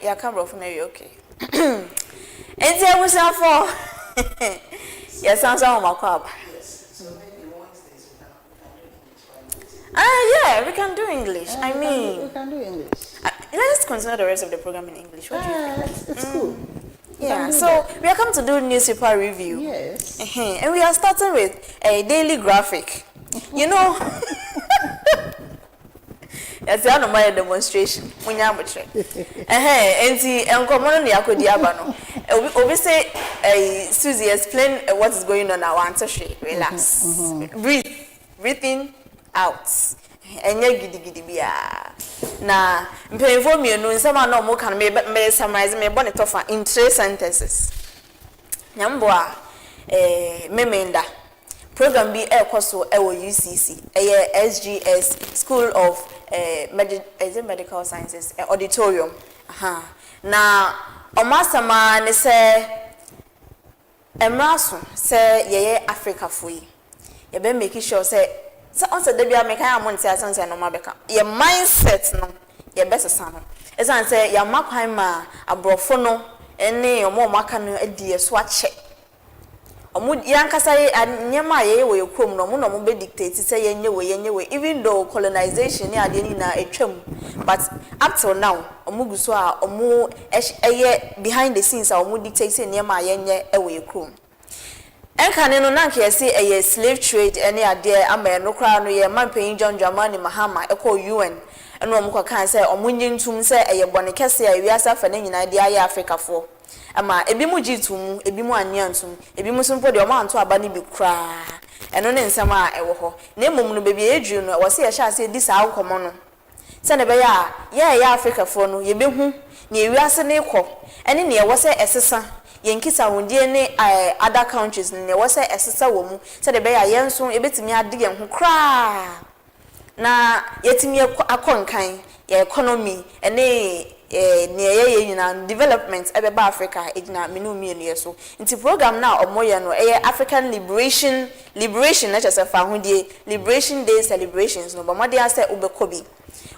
ya camera for na okay. Enti e musa for. Yes, sounds on my club. Yeah, we can do English. I mean, we can do English. Let's consider the rest of the program in English. What do you think? It's cool. Yeah, so we are coming to do newspaper review. Yes. And we are starting with a daily graphic. You know, that's the my demonstration. When you have a check. And see, and come on, you could diabano. We say, Susie, explain what is going on. I want to share. Relax. Breathing out. And you giddy bia. Na mpemfo mienu nsema na omo kan me summarize me bonnet of in 3 sentences. Nyambo a memenda program bi ekoso e wo UCC SGS School of Medical Sciences auditorium. Na omasama ne se emraso se yeye Africa foi. Ye be make sure say so on say debia make am monte asanse no mabeka your mindset no your best sano esan say ya makwan ma abrofo no ene omo maka no adie so ache omo yankasa nyema ye we krom no mo be dictate say yenye we even though colonization ni ade ni na etwam but up till now omo guso a omo behind the scenes a omo dictate say nyema yenye we krom Enkane no na nke say a slave trade any ade ama no kra no ye manpen John Dramani Mahama eko UN eno omko kan say omunyi ntum say eye bone kese a wiasa fa na nyina de aye Africa fo ama ebi mu jitum ebi mu ania ntum ebi mu sompo de o ma anto aba ni bi kra eno ne nsam a ewo ho na emom no bebi edru no wo say ye sha say dis akomo no se ne be ya Africa fo no ye behu na wiase ne kɔ ene ne ye wo say esesa yenkisa hundie ne other countries ne wo say esesa wo mu se de be ya yenso ebetimi ade ye ho kra na yetimi akonkan ye economy ene ne ye nyina development ebeba Africa ejina menu mienu yeso nti program na omoye no African liberation na chese fa hundie liberation day celebrations no bamode ase obekobi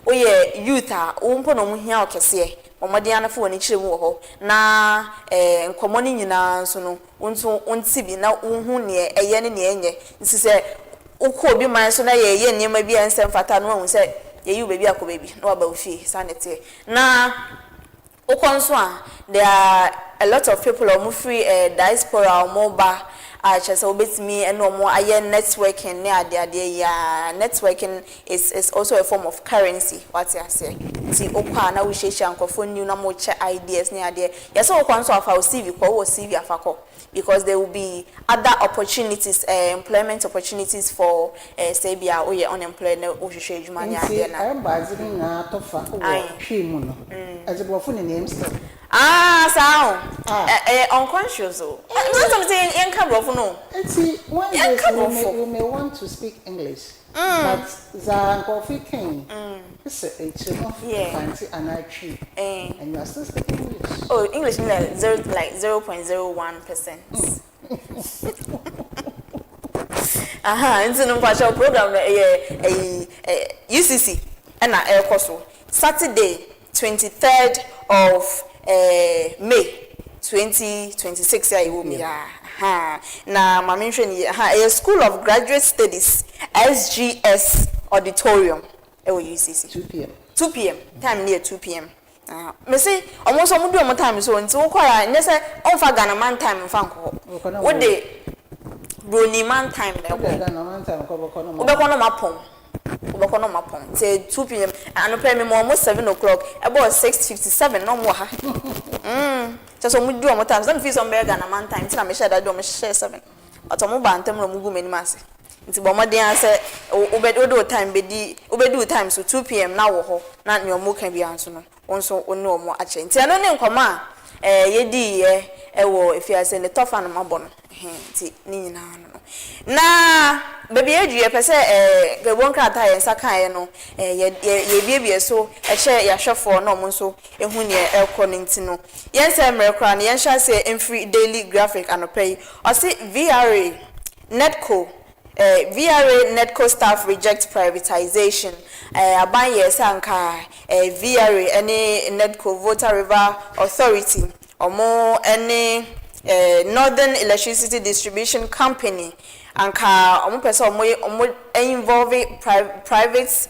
oye youth a umpo no mu hia okese omode anafo woni kire mu ho na nkomo ni nyina so no unti bi na unhu ne eye ne enye nsi se ukọ obi man so na ye nyema bi ensem fata no hu se ye yu baby akobabi na waba ofie sanete na ukonso a there are a lot of people omo free diaspora omo ba chese obetimi eno omo aye networking ne ade ya networking is also a form of currency what you say ti okwa na we share ankofo new na mo che ideas ne ade ya so ukonso afa o CV ko wo CV afako because there will be other opportunities employment opportunities for say bia o ye unemployed na o hwehwe adwuma ne ade na I baziri na tofa o hwemu no azebofo ne name still unconscious no something yanka brofo no see when you may want to speak English but za coffee king it's a fancy anarchy and you are still speaking English. Oh, English like 0.01%. Into no partial program UCC and air course Saturday 23rd of May 2026 na mama nhwe a School of Graduate Studies SGS auditorium UCC 2 p.m. time near 2 p.m. Me say almost omo do omo time so nti wo kwara nye say on fa Ghana man time mfa nko wo de broni man time na Ghana man time ko boko no mapon say 2 p.m. and pay me almost 7 o'clock about 6:57 no mo ha just omo do omo time some feel some Ghana man time ti na me share that do omo share 7 but omo ba ntem no mugu mani mase nti bomode an say obedo time bedi obedu time so 2 p.m. na wo ho na ne omo kan bia nso no onso ono omo ache nti ano ne nkoma yedi ye ewo efiase ne tofa no mabo no nti ni nyina no na baby edu ye pese gebon krata ye nsaka ye no ye biebie so eche ya hwefo no omo nso ehu ne ekọ nti no ye nse mrekra ne ye hwa se free daily graphic anopay o se VRA Netco VRA Nedco staff reject privatization. Aban yes anka VRA any Nedco Volta River Authority or more any Northern Electricity Distribution Company anka omo pese omo involve private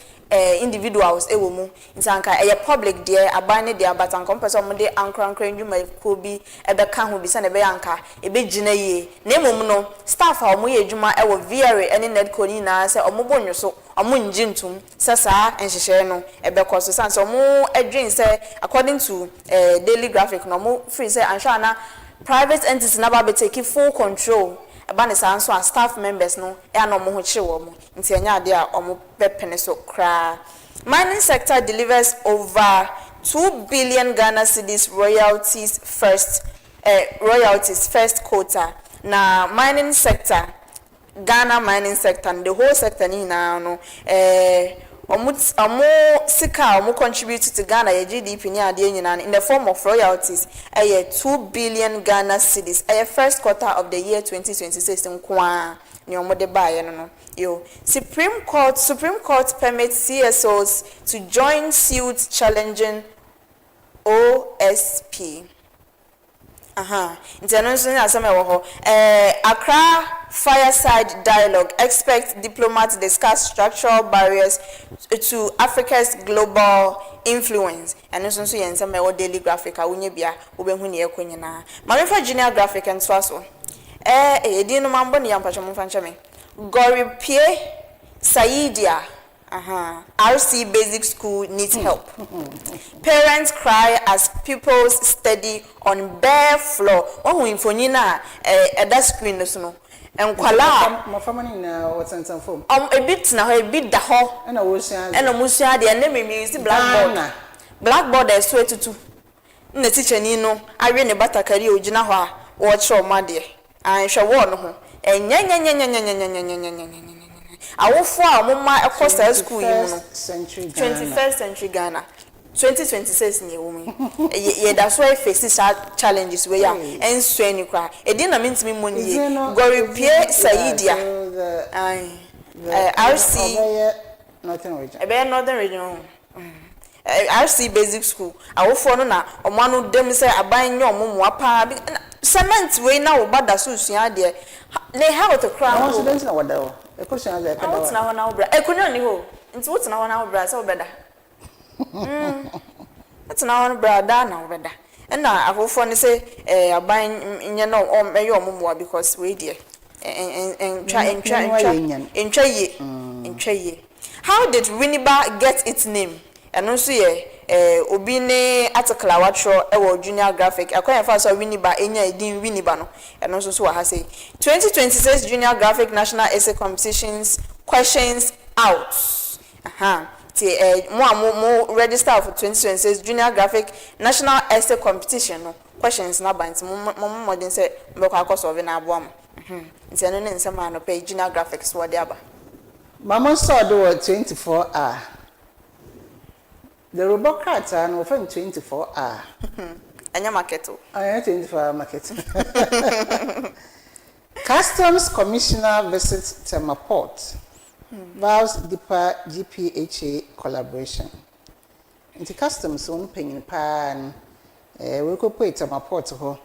individuals ewo mu ntanka public there abane there but anka pese omo de ankrankra ndwuma ko bi ebeka ho bi se na be yanka ebegina yie na emom no staff a omo ye adwuma ewo VRA any Nedco ni na se omo bonyo so omo njintum se saa enhehye no ebeko so sanse omo adwin se according to Daily Graphic no omo free se ansha na private entities na ba be take full control abane sa anso staff members no no mo ho kire wo mo nti anya ade a omo pepene so kra. Mining sector delivers over 2 billion Ghana cedis royalties first quota. Na mining sector, Ghana mining sector and the whole sector ni na no omo sika omo contribute to Ghana GDP ni ade nyina in the form of royalties 2 billion Ghana cedis first quarter of the year 2026 nkwa ni omo de baye no yo. Supreme Court permits CSOs to join suit challenging OSP. International Assembly Accra Fireside Dialogue expect diplomats discuss structural barriers to Africa's global influence. And also yen Daily Graphic awunye bia obehu ne ekonyina. Mamefa Junior Graphic and swaso. Edi no mambo ni yampacho mfancha me. Goripie Saidia RC Basic School needs help. Parents cry as pupils study on bare floor. Who infonina that screen no. Enkwala my family na what's in some form. A bit na a bit da ho. And a musia de name me use blackboard. Blackboard is sweat to. Na teacher ni no awe ne batakari ogina ho a wo chro ma de. An hwe wo no ho. Awofo a mumma ekọ school yi mu no 21st century Ghana 2026 ni ewo ye that's why face challenges we ya enso ani kwa edi na mentimi monye Goripie Saidia RC Northern Region RC Basic School awofo no na omanu dem say aban nye omomo apa cement we na wo bada so sua de they have to crown no students na wada question as ekada what's na wana obra ekunya ni ho nti what's na wana obra so obeda what's na wana obra da na obeda na afofo ni say aban nye no eye omomo because we there entwa ye. How did Winneba get its name? And also obi ne article awatro ewo Junior Graphic akwanya fa so Winneba enya edin Winneba no and also so ha say 2026 Junior Graphic National Essay Competitions questions out. Mo register for 2026 Junior Graphic National Essay Competition no questions na bant mo modern say mbekwa akoso we na aboam nti eno ne nsema no page Junior Graphics wo de aba mama saw do 24 hour. The robot cards are no 24 hour. Anya market o. 24 hour market. Customs Commissioner visits Tema Port. Vows deeper GPHA collaboration. Into customs on paying pan we could pay Tema Port ho.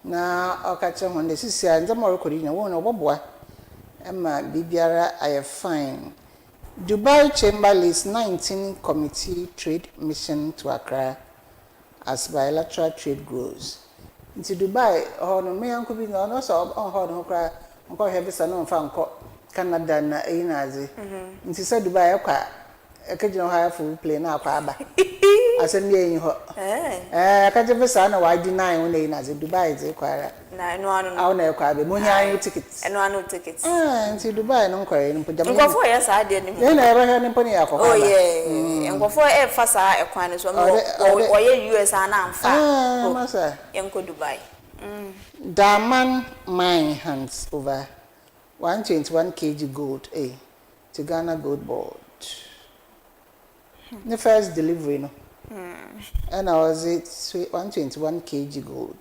Na okacha on the sisia and the more recording one oboboa. Emma Bibiara I fine. Dubai Chamber lists 19 committee trade mission to Accra as bilateral trade grows. Into Dubai, no me uncle be no so on no cry, uncle have visa no fan Canada na inazi. Into said Dubai ekejino high full play na akwa asem ye ho kaje visa na wa deny when inazi Dubai ze kwara na eno anu awu na ekwa be munya ayu tickets eno anu tickets into Dubai no kwara ni pojam nkofo ya sa ade ni na ebe he ni poni akwa oh yeah nkofo e fa sa ekwan ni so o ye US ana amfa masa yenko Dubai Daman mine hands over 121 kg gold to Ghana Gold Board. The first delivery no. And I was it 121 kg gold.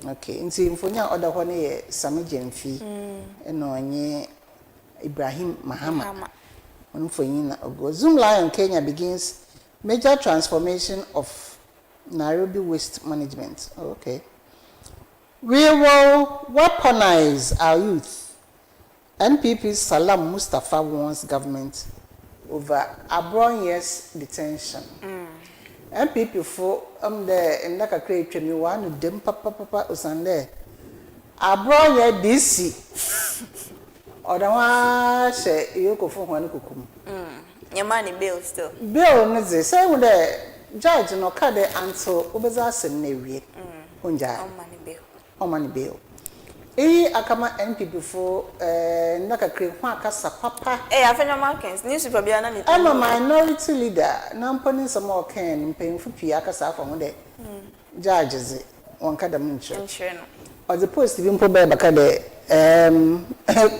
Okay, in see infonya order one ye samigen fee. And no nye Ibrahim Mahama. Zoom Lion Kenya begins major transformation of Nairobi waste management. Okay. We will weaponize our youth. NPP's Salam Mustafa warns government over Abron years detention. NPP for the Ndaka create me one dem papa usande. Abron ye DC. Odawa she yoko for one kukum. Your money bill still. Bill nze say with the judge no kade until obeza sem na wie. Onja. On money bill. Akama NPP for Ndaka create one kasa papa. Afenya markings newspaper bia na me. I'm a minority leader. Namponi some more can paying for piakasa from the judges one kada muncho. Or the post even put by bakade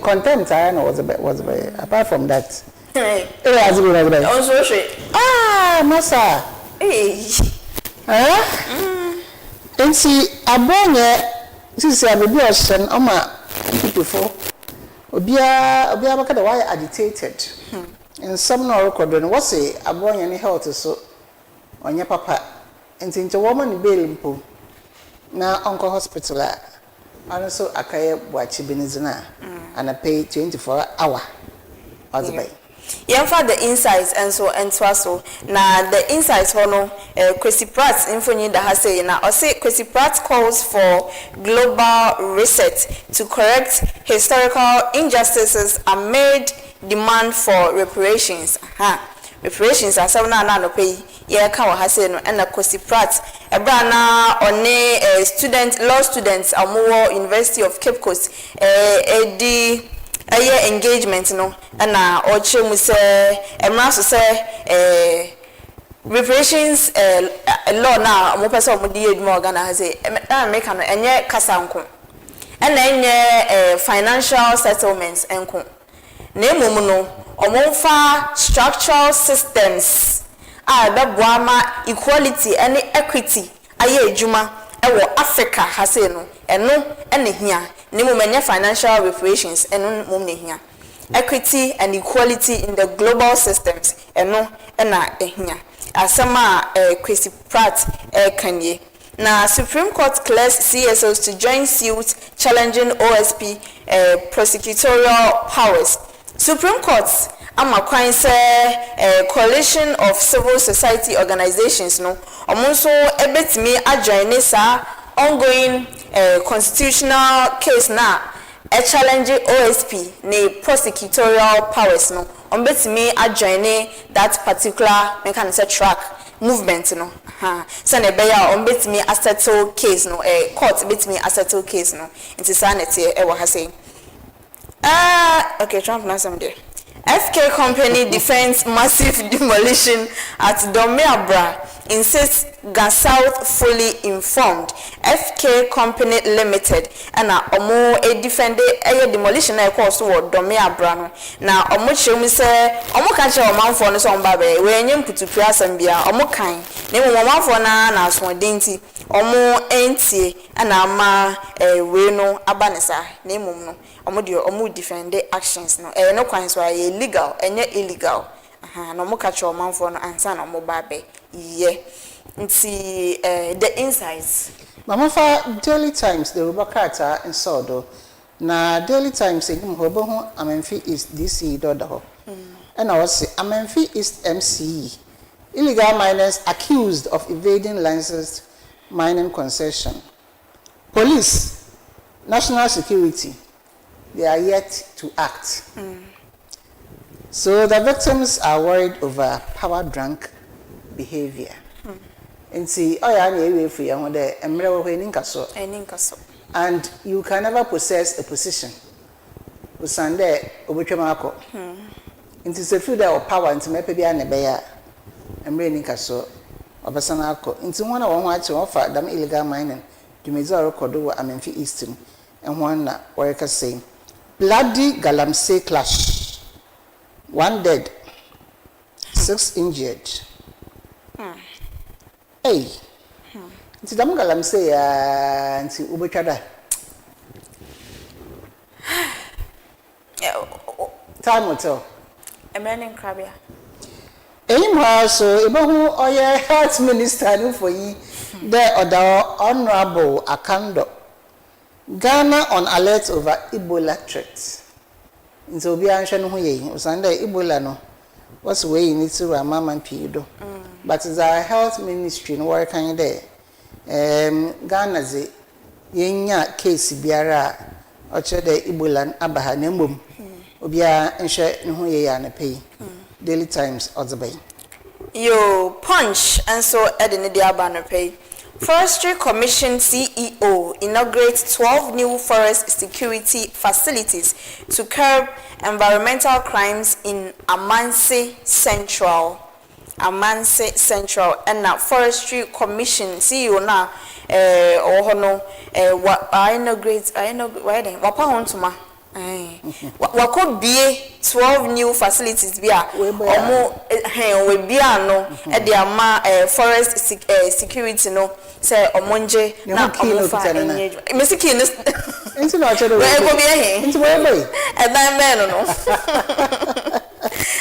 content I know was apart from that. Also massa. And see a bonnet since I be ocean oma people for Obia bakada why agitated. And some no record what's say a boy any health so on your papa and into woman bail mpo na uncle hospital and so akaye watch benizina and I pay 24 hour as by for the insights and so now the insights no Chrissy Pratt info that has say now or say Chrissy Pratt calls for global reset to correct historical injustices amid demand for reparations. Reparations are seven and no pay. Yeah, can has say no and a Chrissy Pratt a brana on a student law students at Moore University of Cape Coast a year engagement no and oche mu say emra so say reparations law na mo pese mo di eduma organize say make no enye kasa nko and enye financial settlements enko na emom no omomfa structural systems beboama equality and equity aye eduma ewo Africa ha say no eno ene hia Nimu menya financial reparations eno mum ne hia equity and equality in the global systems eno na ehia asama Chrissy Pratt kanye na Supreme Court clears CSOs to join suit challenging OSP prosecutorial powers. Supreme Court ama kwan say coalition of civil society organizations no omonso ebetimi adjoin sa ongoing constitutional case na a challenge OSP ne prosecutorial powers no on betimi adjoin that particular mechanism track movement no so na be ya on betimi settle case no court betimi settle case no nti sanete e wa ha say okay Trump na some there FK company defends massive demolition at Domiabra, insists Gas South fully informed. FK company limited and omo a defended a demolition na course toward Domiabra no. Na omo chemu say omo ka che omanfo no so mbabe we enyem putupu asambia omo kan na mo omanfo na so denti omo entie na ama we no abanesa na emom no omo defend actions no no kwan so aye legal enye illegal no mo catch omanfo no ansa na mo babe ye nti the insights mama fa Daily Times the Rubakata in Sodo na Daily Times egum ho bo ho Amenfi East DC dodo ho and I was say Amenfi East MCE illegal miners accused of evading licensed mining concession. Police, national security, they are yet to act. So the victims are worried over power drunk behavior. And see, oh yeah, and you can never possess a position. Usande obuchemako. It is a few that of power into maybe an ebeya. I'm reading Casso Obasanako. Into one to offer them illegal mining. To Mizoro Kodo Amenfi Eastern and one worker saying bloody Galamsey clash. 1 dead, 6 injured. Hey, it's Dam Galamsey and see Ubechada. Time will tell. Emerning Krabia. Anymore, so Ibahu or your health minister for ye, there or the Honorable Akando. Ghana on alert over Ebola threats. In so be answered who ye was under Ebola no. What's way in it to a mama and pedo. But it's our health ministry no work kind there. Ghana's yenya case biara or the Ebola abaha nembum. Obia and share who ye and pay. Daily Times or the bay. Yo, Punch and so Edin Diabana pay. Forestry Commission CEO inaugurates 12 new forest security facilities to curb environmental crimes in Amanse Central. Amanse Central and now Forestry Commission CEO now inaugurate wapa hontuma wako bie 12 new facilities bia omo we bia no e de ama forest security no say omonje na omofa enye mesiki no into no achede we go bia he into we boy e dan me no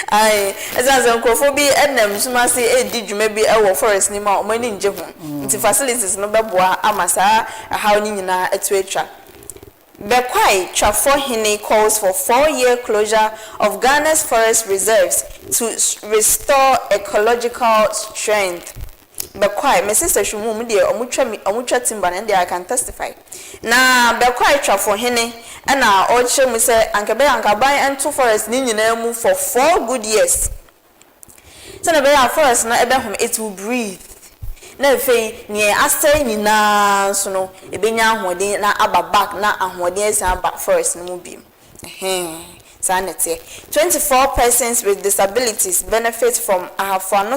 ai ezanze nkofo bi enam suma se edi dwuma bi e wo forest ni ma omani nje ho nti facilities no beboa amasa how ni nyina etu etwa Bekwai Trafohine calls for 4-year closure of Ghana's forest reserves to restore ecological strength. Bekwai, my sister Shumum, dear, Omucha Timban, and I can testify. Now, Bekwai Trafohine, and now, Ocho Muse, Ankabe Ankabai, and 2 forests, Ninyamu for 4 good years. So, the forest, not about it will breathe. Na fe nie asay nyina so no ebenya ahode na aba back na ahode esa aba forest no bi sanete 24 persons with disabilities benefit from Ahafano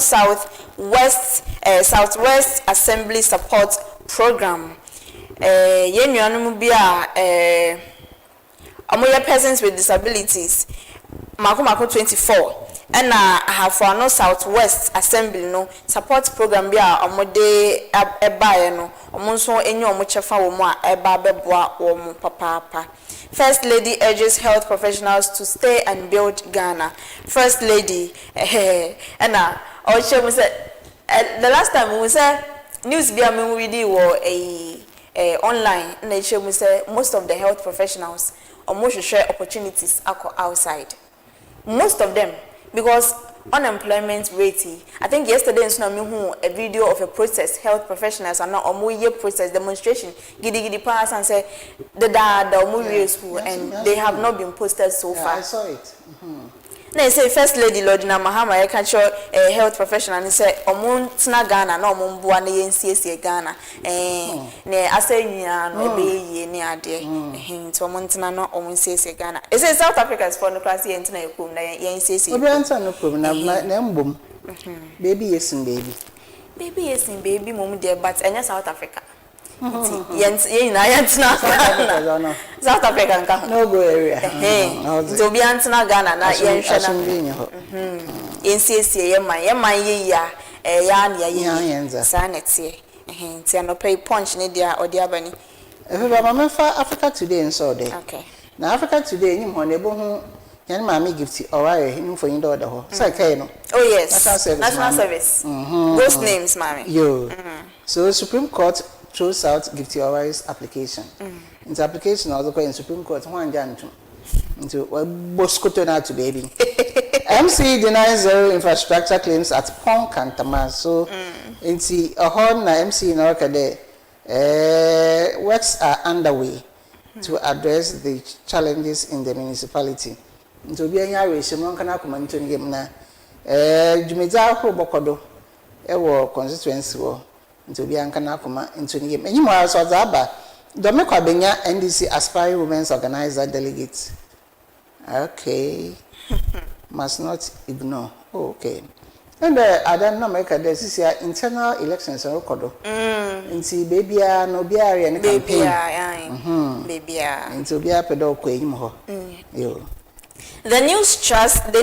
Southwest Assembly Support Program yenuanu bi a amoye persons with disabilities mako 24 and Ahafano Southwest Assembly no support program bi a omode ebae no omonso enyo omochefa wo mu a eba beboa wo mu papa. First Lady urges health professionals to stay and build Ghana. First Lady and oche mu say the last time we say news bi a me read wo online na che mu say most of the health professionals almost share opportunities outside. Most of them, because unemployment rate, I think yesterday in Sunami a video of a protest, health professionals are now a protest demonstration, giddy pass and say the school, and they have not been posted so far. I saw it. They say First Lady Lordina Mahama, I can show a health professional and say Omun Tina Ghana, no Mumbuan ESSIEN Ghana, ne I say no be near dear hint or Montina no ESSIEN Ghana. It says South Africa's for no class and Tina Kum, ESSIEN. No problem, baby, yes, and baby. Baby, yes, and baby, mum dear, but any South Africa. South Africa no go area. So be Antina Ghana na yen hwe na ya sanete nti no pay punch ne dia odiabani AFIBA mama fa Africa Today and so day. Okay. Na Africa Today ni mo na ebo hu yan mama gift oware him for yindo oda ho. Say kai no. Oh yes. National service. Those names mama. Yo. So Supreme Court throws out gift aware's application. Its application also in Supreme Court one jantum. Into Boscoto na to baby. MC denies zero infrastructure claims at Pong Kantama. So into a horn na MC in Orkade works are underway to address the challenges in the municipality. Into be any ratio one can comment to game na Jumeza Bokodo ewo constituency wo into be ankana kuma into the game. Any more as Zaba Domeko Benya NDC aspiring women's organizer delegates. Okay. Must not ignore. Oh, okay. And I don't know make this is your internal elections or kodo. Nti baby no biari and campaign. Baby Nti bia pedo ko enyim ho. Yo. The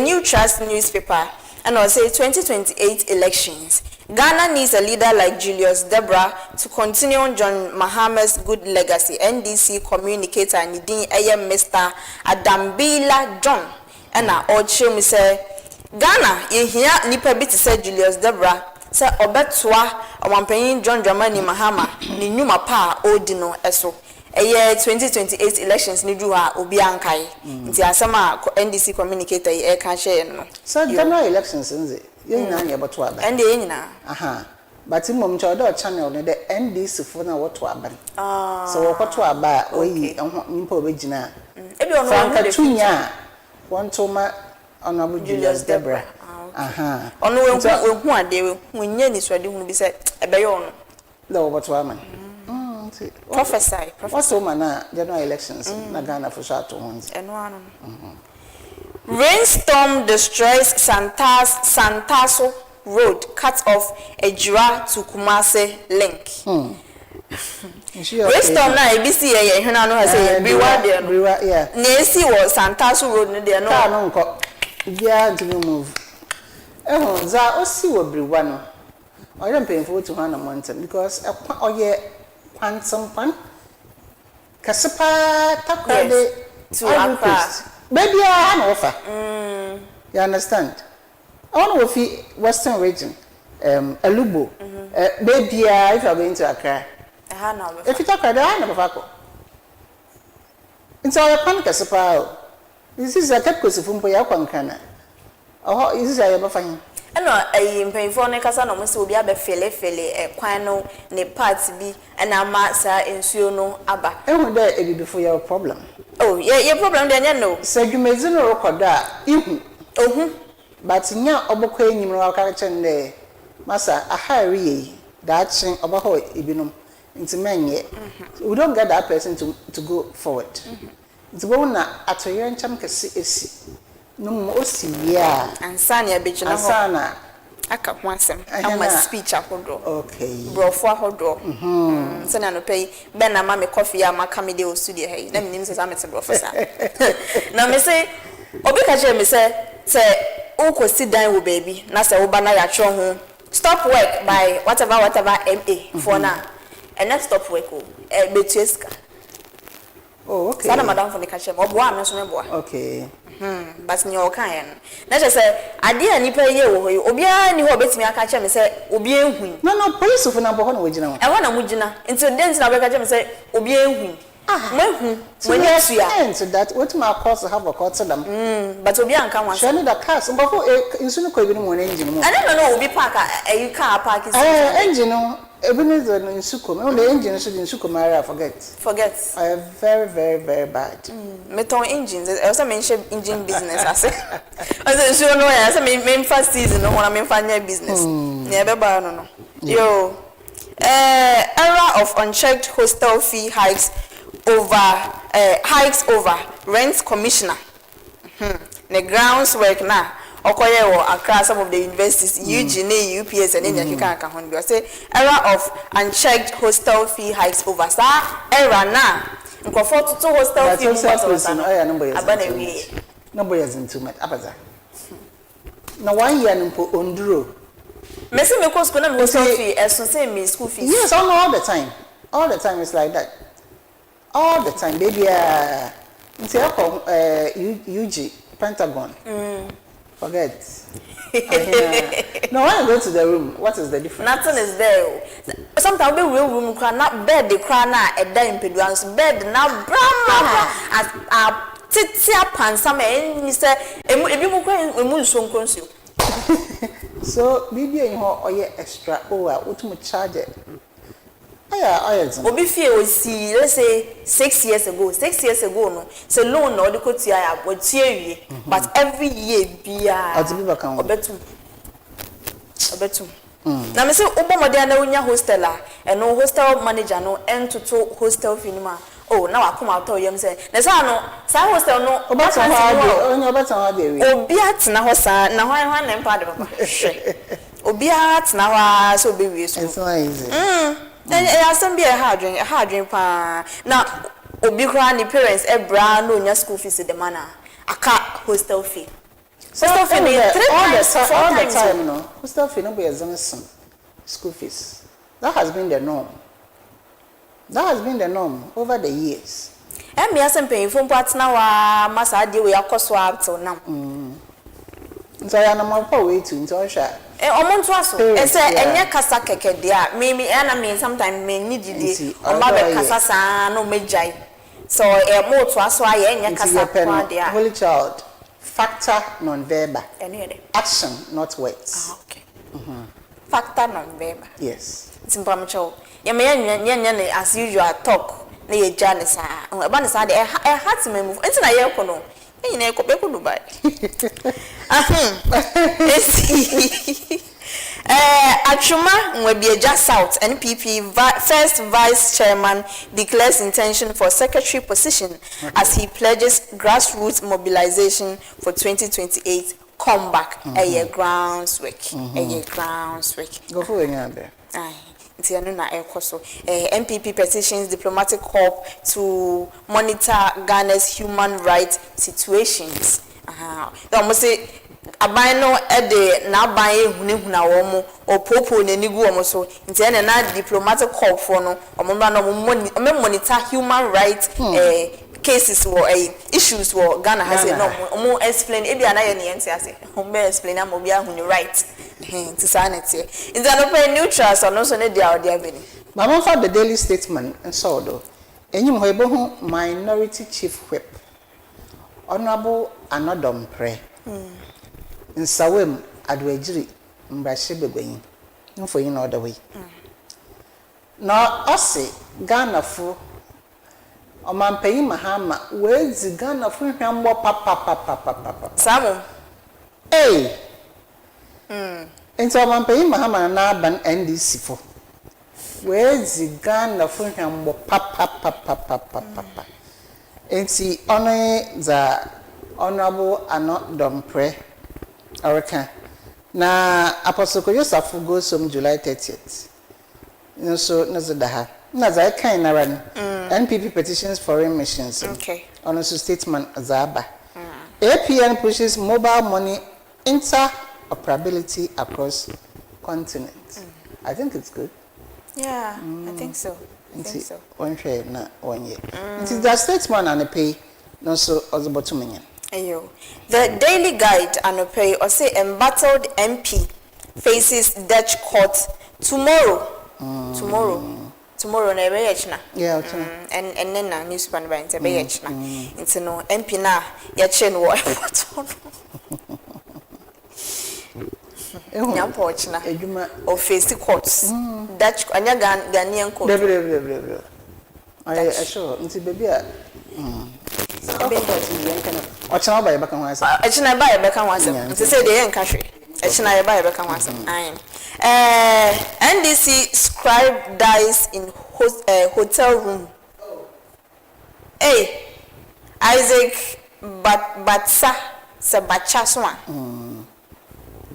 New Trust newspaper and I say 2028 elections. Ghana needs a leader like Julius Debra to continue on John Mahama's good legacy. NDC communicator Nidin AM Mr. Adambila John and na ochire me say Ghana ye hia nipa bi te say Julius Debra say obetoa omampanyin John Dramani Mahama ni nyuma pa odi no eso eye 2028 elections ni du ha obi ankai nti asema NDC communicator e ka share no so general elections nze ye nyina na eboto aba ende ye nyina aha but mom chodo channel no the NDC for na woto aba so wokoto aba oyi nimpa obegina ebi ono Franka Tunya wanto ma honorable Julius Debra aha ono wehu ade wehu nye ni swade hunu bi se ebeye ono la woto ama prophesy what's woman na general elections na Ghana for sure to ones eno ano rainstorm destroys Santaso Road cut off Ejura to Kumase link rainstorm na ebisi ye hwena no ha say briwa de no yeah na esi wo Santaso Road no de no car no nko bia to move za osi wo briwa no oye mpemfo to hana mountain because oye quantum pan kasepa takwade to Accra baby I no offer you understand I want to fi western region Alubo baby if you are going to Accra if you talk about na bafako into our pan kasepa this is a kapkosifu mpo ya kwankana oh this is a bafahin eno mpemfo ne kasa no mo se obi abe fele kwan no ne part bi na ma sa ensuo no aba ehu da ebibifo your problem oh ye problem de nya no sagumezi no record a ihu ohun but nya obokọ enyim no aka chen de masa ahari ye da chin obaho ebinom nti menye we don't get that person to go forward nti bo na atoye ncham kese esi no mo osi ya ansa na abegina ho asana aka ho asem ama speech ahodo okay brofo ahodo se na no pay ben na ma me coffee ya ma ka me de o studio hey na minim se amete brofo sa na me say obi ka je me say o ko sit down wo baby na say wo ba na ya tro ho stop work by whatever MA for now and not stop work o betueska oh okay sana madam for the ka che obo am so me boa okay but nyo kan ya na je say ade anipa ye wo hoyi obi a ni ho betimi aka che me say obi ehun no police for na boho na wagina ho e ho na mugina incident na be ka che me say obi ehun mahu when you see so that what my course have a court to them but obi anka wan share the cars mbafo insu no ko ebi no mo engine mo I don't know obi park a car park is engine no ebi no zo insu ko me the engine so the insu ko mara forget I am very bad me ton engines I also mention engine business I say so no I say me first season no when me fanya business ne be ba no yo era of unchecked hostel fee hikes over rent commissioner the grounds work na okoye wo Accra some of the universities UGNA UPS and any kaka hon do say era of unchecked hostel fee hikes over sa era na nkofo to hostel fee number is into met abaza na 1 year npo onduro me say me ko school na me hostel fee so say me school fees yes all the time it's like that all the time baby nti akọ UG Pentagon forget no when I go to the room what is the difference nothing is there sometimes we will room cry not bed the cry na e da impeduance bed na brama as titia pansa me ni say ebi mu kwa emu nso nkonsuo so baby en ho oye extra otumu charge obi fie o si let's say 6 years ago no say loan na odikotu ya wotie wie but every year bia obetum na me say obomode na wonya hostel no hostel manager no entoto hostel finima oh na wakoma to yem say na say no say hostel no obetan ha de obi atena ho sa na hwan na mpa de papa hwe obi atena ho so be wie so it's not easy some be a hard dream pa na obi kra ni parents bra no nya school fees the manner aka hostel fee hostel fee all the time no hostel fee no be exam school fees that has been the norm over the years me asem panyimfo mpo atena wa masa ade we akoso up till now nso ya na mo pa we tu nso hwa omonto aso ese enye kasa keke de a me na me sometimes me ni gidi o ma be kasa sa na o mejai so mo to aso aye enye kasa kwa de a holy child factor non-verbal action not words okay factor non-verbal yes simpamcho ye me nye as usual talk na ye jane sa e ba ne sa de e heart me move enti na ye ko no nyina e ko be ko Dubai Achuma Nwebieja South NPP first vice chairman declares intention for secretary position as he pledges grassroots mobilization for 2028 comeback a year groundswork go for any other MPP petitions diplomatic corps to monitor Ghana's human rights situations. Almost say abano ede na aban ehunehuna wo mo opopo nenigu wo mo so nti ene na diplomatic corps for no omomba no monitor human rights cases wo issues wo Ghana has no mo explain e bia na ye ne nti ase mo explain am obi ahunu right nti sanity nti anope neutral so no so ne dia odi abeni mama for the daily statement and so do enyim ho ebo minority chief whip honorable Anodom Pre nsawem adwagiri mbrahye begbanyi mfo yin na way na ose Ghana fo omampanyi mahama wezi Ghana fo hwambo papa samu enti omampanyi mahama na aban NDC fo wezi Ghana fo hwambo papa enti ono za honorable Anodom Pre Orika na Apostle Koyosafu goes from July 30th. So nazadaha. Naza kind na ran. NPP petitions foreign missions. Okay. On a statement Zaba. APN pushes mobile money interoperability across continents. I think it's good. Yeah, I think so. One share na 1 year. It is the statement and a pay no so ozobotu menyen. Ayo. The Daily Guide Anope or say embattled MP faces Dutch court tomorrow. Tomorrow na ebe yechna. Yeah, and then na newspaper ba ebe yechna. Nti no MP na yeche no Nyampo ochna. Ejuma or face courts. Dutch anya Ghanaian court. I sure nti baby a Ochina ba yebaka ho asem. Ochina ba yebaka ho asem. Nti say dey enka hwe. Ochina yeba yebaka ho asem. NDC scribe dies in hotel room. Hey, Isaac Batsa Sabacha Swan.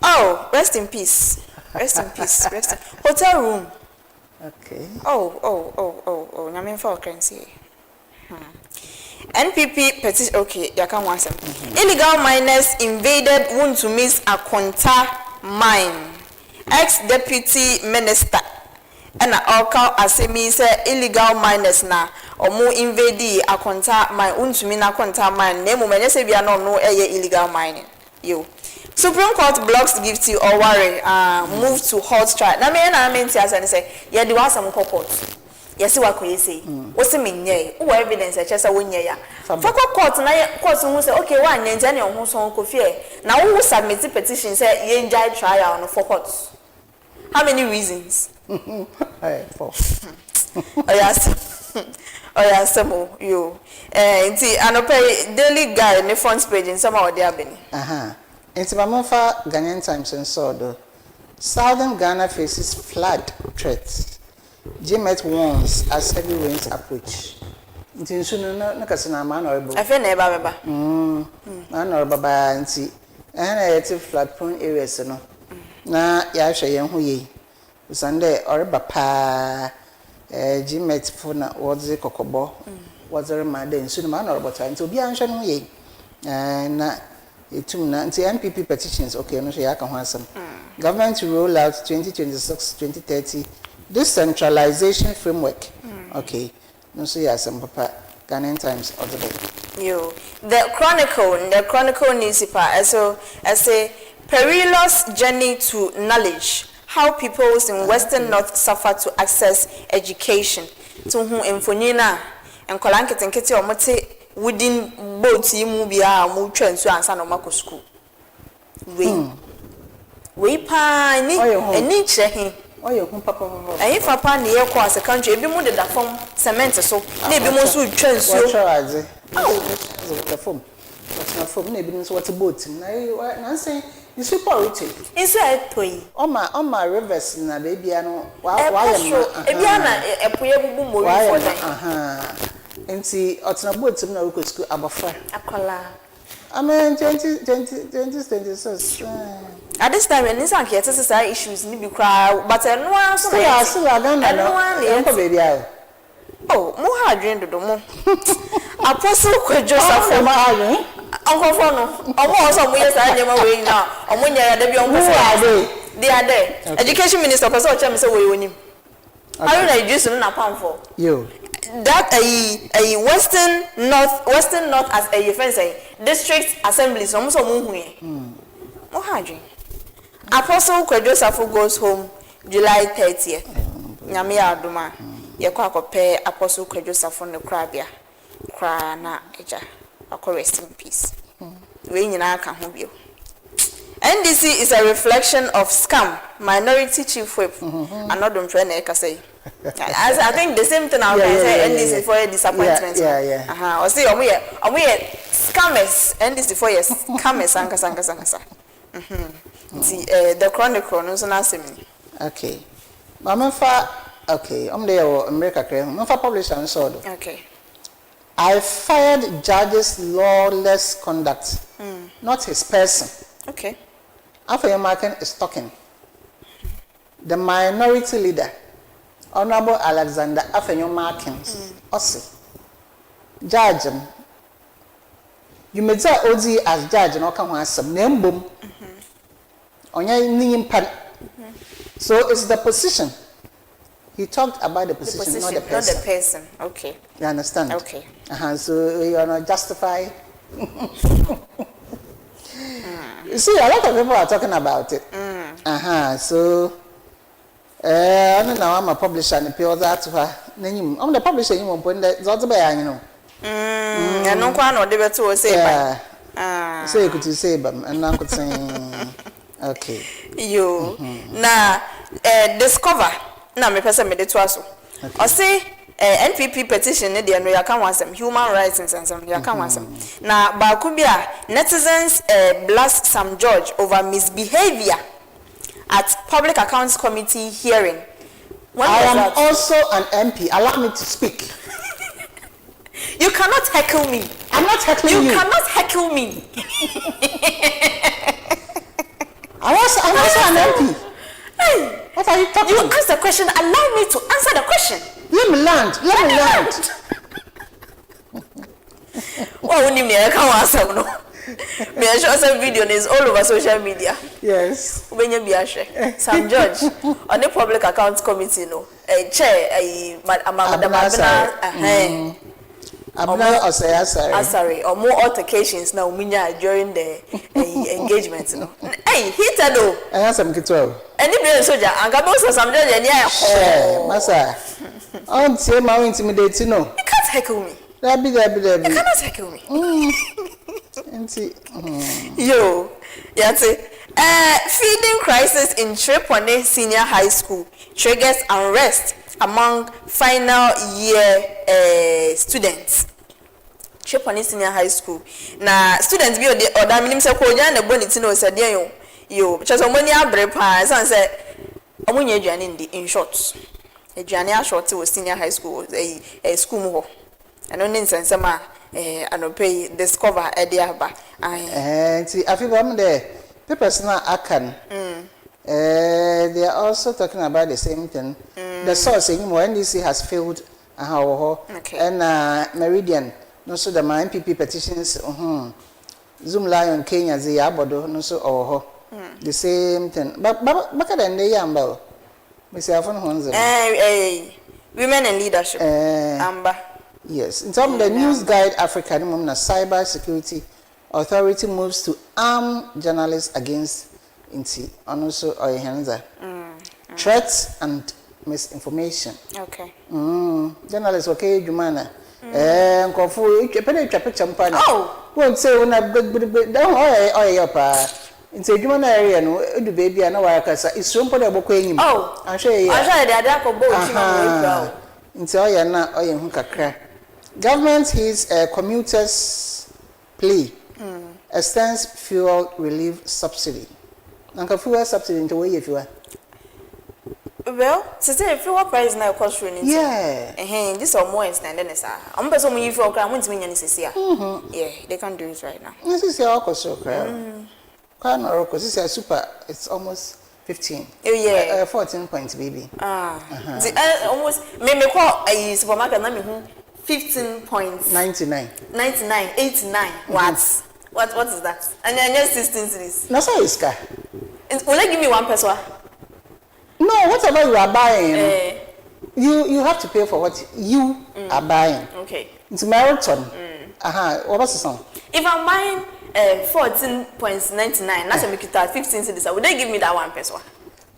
Oh, rest in peace. Hotel room. Okay. Oh, nyame for currency. NPP petition okay, yaka wansem. Illegal miners invaded Wuntumi's Akonta mine. Ex-deputy minister and Alka Asemi say illegal miners na omo invade Akonta mine Wuntumi na Akonta mine. Nemu menye se bia no illegal mining. Yo. Supreme Court blocks guilty or worry move to hot trial. Na me na menti asa say ye di wasam court. Yes, what could you say? What's the meaning? Who evidence I just a 1 year? For court, na court who say, okay, one and then your home son could fear. Now, who submit the petition say, ye enjoy trial on 4 courts? How many reasons? 4. Oh, yes, some you. And pay daily guide in the front page in some of the avenue. It's Mamofa Ghanaian Times and so Southern Ghana faces flood threats. Jimet warns as heavy rains approach. Nti sunu na kasina ma na obo. Afa na eba beba. Ma na obo ba nti. Na yete flood prone areas no. Na ya hwe yen ho yi. Usande oreba pa Jimet fo na wodze kokobo. Wodze ma de sunu ma na obo ta nti obi anhwe no yi. Na etum na nti MPP petitions okay no hwe ya ka ho asem. Government to roll out 2026-2030 decentralization framework. Okay. No so yes, papa. Ghanaian Times Otobe. Yo, the Chronicle newspaper also as a perilous journey to knowledge, how peoples in Western North suffer to access education. To whom infonina and kolanket and kitty or mote wooden boats you be a move trend to answer no Marco school. We pine and nature him. Oh, your papa. And if papa near across the country, be more than that from cement so, maybe most would trend so. The phone. What's my phone? Maybe what's a boat. Now, say, you see, poverty. Inside toy. On my rivers, na baby, I know. Why a poor more for them. And see, what's a boat to know school about fire. A collar. I mean, 2026. At this time, and this society issues need be cry, but no one so I don't know, baby. Oh, more hard drain to the more. Apostle Joseph from Uncle Fono. Almost some years I never way now. And when you're the young they are there. Education Minister, Pastor Chamis away with him. How do I use in a pound for you? That a Western North as a defense district assemblies almost a moon. Oh, Hadri. Apostle Joseph goes home July 30th. Nyamia Duma. Yakwa pay Apostle Joseph on the crabia. Cry na eja. Rest in peace. We in our can NDC is a reflection of scam, minority chief whip, and not don't try to say. I think the same thing I'll say NDC for a disappointment. Or say, we scammers, NDC for yes, scammers, sanka. See, the Chronicle, no so nasty. Okay. Mama fa, okay, there, America, Mama published and sold. Okay. I fired judge's lawless conduct, not his person. Okay. After your marking is talking. The minority leader, Honorable Alexander Afenyo Markins, Ossi. Judge, you may say OZ as judge and Oka has some name boom. On your pan. So it's the position. He talked about the position, not the person. Not the person. Okay. You understand? Okay. So you are not justified. You see, a lot of people are talking about it. So, I don't know, I'm a publisher and pure that to her. I'm the publisher, you won't put that, you know. And no one or they to say, so you could say, but and I could say, okay. You now discover. Now, me person made it to us. Or say, NPP petition ne dey no ya kan wansem human rights and some ya kan wansem na ba ku bia netizens blast Sam George over misbehavior at Public Accounts Committee hearing. I am also an MP. Allow me to speak. You cannot heckle me. I'm not heckling you. You cannot heckle me. I'm also an MP. Hey, what are you talking? You ask the question. Allow me to answer the question. Let me land. Well, when you come answer, no. Me show some video is all over social media. Yes. When you be Sam George on the Public Accounts Committee, no. Chair, Madam sorry, or more altercations now during the engagement, no. Hey, hit that though. I have some kitwa. And if soldier, and Gabosa Sam George, and yeah, Massa. I'm saying my intimidate, no. You can't heckle me. That be. You cannot heckle me. Yo, feeding crisis in Tripone Senior High School triggers unrest among final year students. Tripone Senior High School. Now, students be or that means a kojan the bonnet no said yo, just a money abrepa, and said, Omunya Janin in shorts. A Jania short to senior high school, a school. And only sense I don't pay discover a diaba. See, AFIBA there, papers now I can. They are also talking about the same thing. The source in NDC has failed and Meridian, no so the MPP petitions, Zoom Lion Kenya, the Abodo, no so the same thing. But then they yambo. Miss Afon Honza. Women in leadership. Amber. Yes. In terms of the News Guide Africa, the Cyber Security Authority moves to arm journalists against Inti and also Oyehenza. Threats and misinformation. Okay. Journalists, okay, Jumana. Nkofu, you picture mpana. Oh! Won't say when I Into Jumana area, no, the baby, I know why I can say it's so important. Oh! I'll show you. I'll show you the other boat. Into Oyana, Oyahunka. Government heeds commuters' plea. Extends fuel relief subsidy. Nanka fuel subsidy into where if you are. Well, since fuel price now cost running. Yeah. This or more extended as I'm person when you feel okay, I want to mean this year. Yeah, they can do it right now. This is your cost This is a super, it's almost 15. Oh yeah. 14 points, baby. Almost maybe call a supermarket na 15 points. 99. 99, 89. What is that? And then just 16 cities. No, so it's car. Will they give me one person? No, whatever you are buying, you have to pay for what you are buying. Okay. It's marathon. What was the song? If I'm buying 14.99, that's a make it 15 cities. Would they give me that one person?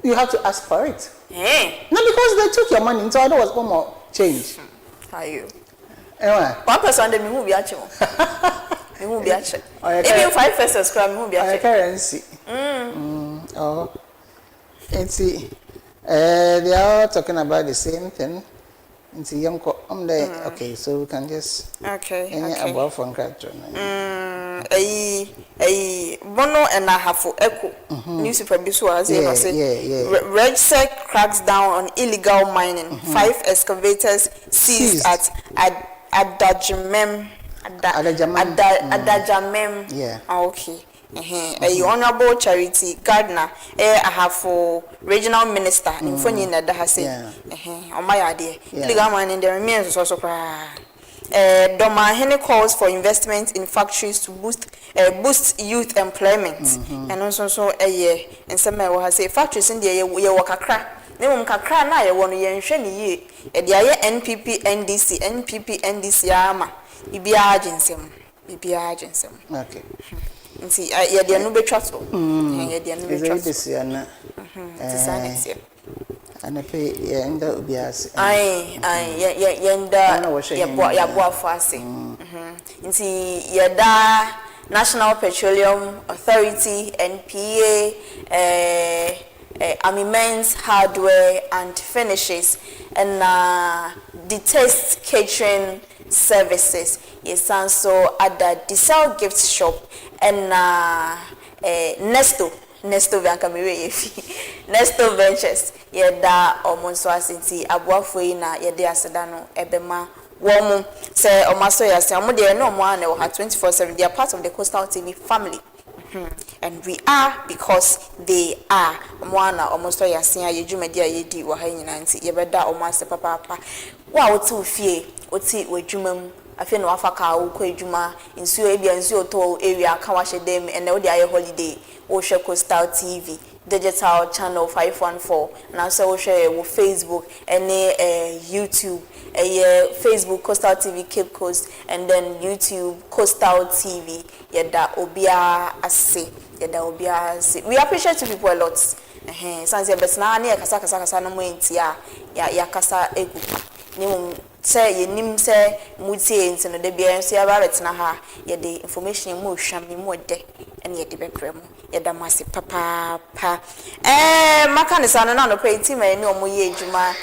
You have to ask for it. Hey. No, because they took your money, so there was one more change. How are you? Anyway. One person, they move actually. Me move actually. Even 5 pesos, me move actually. Currency. Oh. And see, they are all talking about the same thing. And see, young okay, so we can just about from Bono and Ahafo Echo newspaper Biswa say Red Sec cracks down on illegal mining. 5 excavators seized at Adajamem. Yeah. Okay. A honorable charity gardener Ahafo regional minister in Fonyi that has said on my idea illegal mining there remains also Doma Hene calls for investment in factories to boost youth employment and also a year and some will say factories in the year wakakra name kakra na ye wonu ye nhwe ni ye e dia ye NPP NDC ama bibia agency okay nti ye dia no betwa so ye dia no betwa so and pay yenda obiase yenda ya boa fase nti yeda National Petroleum Authority NPA Armaments Hardware and Finishes and the Taste Catering Services yes also at the Diesel Gift Shop and Nesto Nesto Ventures yeda omonso asenti aboafo yi na yede aseda no ebema womu say omaso yase amode no mo ana 24/7 they are part of the Coastal TV family and we are because they are moana omoso yase ayedwumadi ayedi wo ha nyina nti yebeda omase papa wa oti ofie oti wadwumam afi no afaka wo kwa edwuma nsuo ebia nsuo to area aka wa hyedem ene wo de aye holiday wo hwe Coastal TV digital channel 514 now so we share with Facebook and YouTube Facebook Coastal TV Cape Coast and then YouTube Coastal TV yeda obia ase we appreciate you people a lot sanse besna na kasa no mo entia ya kasa egu ni say yenim say mutie nti no de bia so ya ba betina ha yede information mo hwam mo de ene yede bebrem yeda mase papa maka ne sana na no pay team ani omo ye adwuma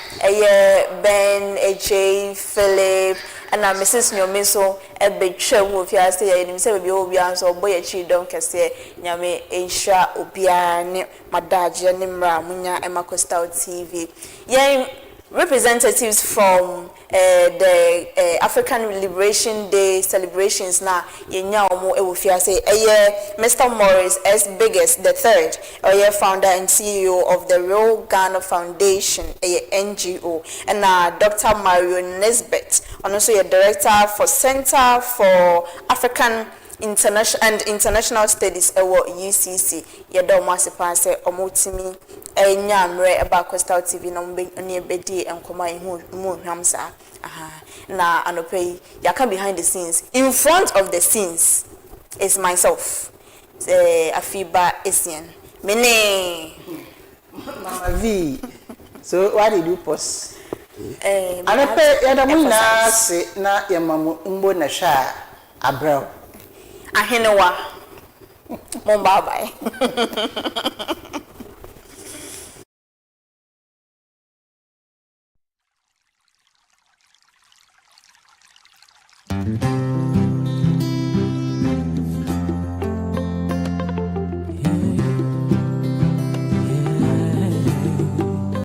Ben AJ Philip and Mrs. Nyomeso ebetwa wo fi ase yenim say bia obi anso boy chi don kese nyame ensha obia ne madaje ne mra munya Coastal TV representatives from the African Liberation Day celebrations na yenya omo ewofia say Mr. Morris S. Biggest the third founder and CEO of the Real Ghana Foundation NGO and Dr. Mario Nesbitt and also director for Center for African international studies ɛwɔ UCC yɛda ɔmo ase paa sɛ ɔmo timi enya mmerɛ ɛba Coastal TV na ɔmo ne bedi nkɔmɔ ihu mu hwam saa aha na anɔpɛ yi yaka behind the scenes in front of the scenes is myself AFIBA ESSIEN mene Mama V. So why did you pause? Anɔpɛ yɛda mo nyinaa ase na yɛma mbo na hwɛ a abrɛw ahenewa mo bye bye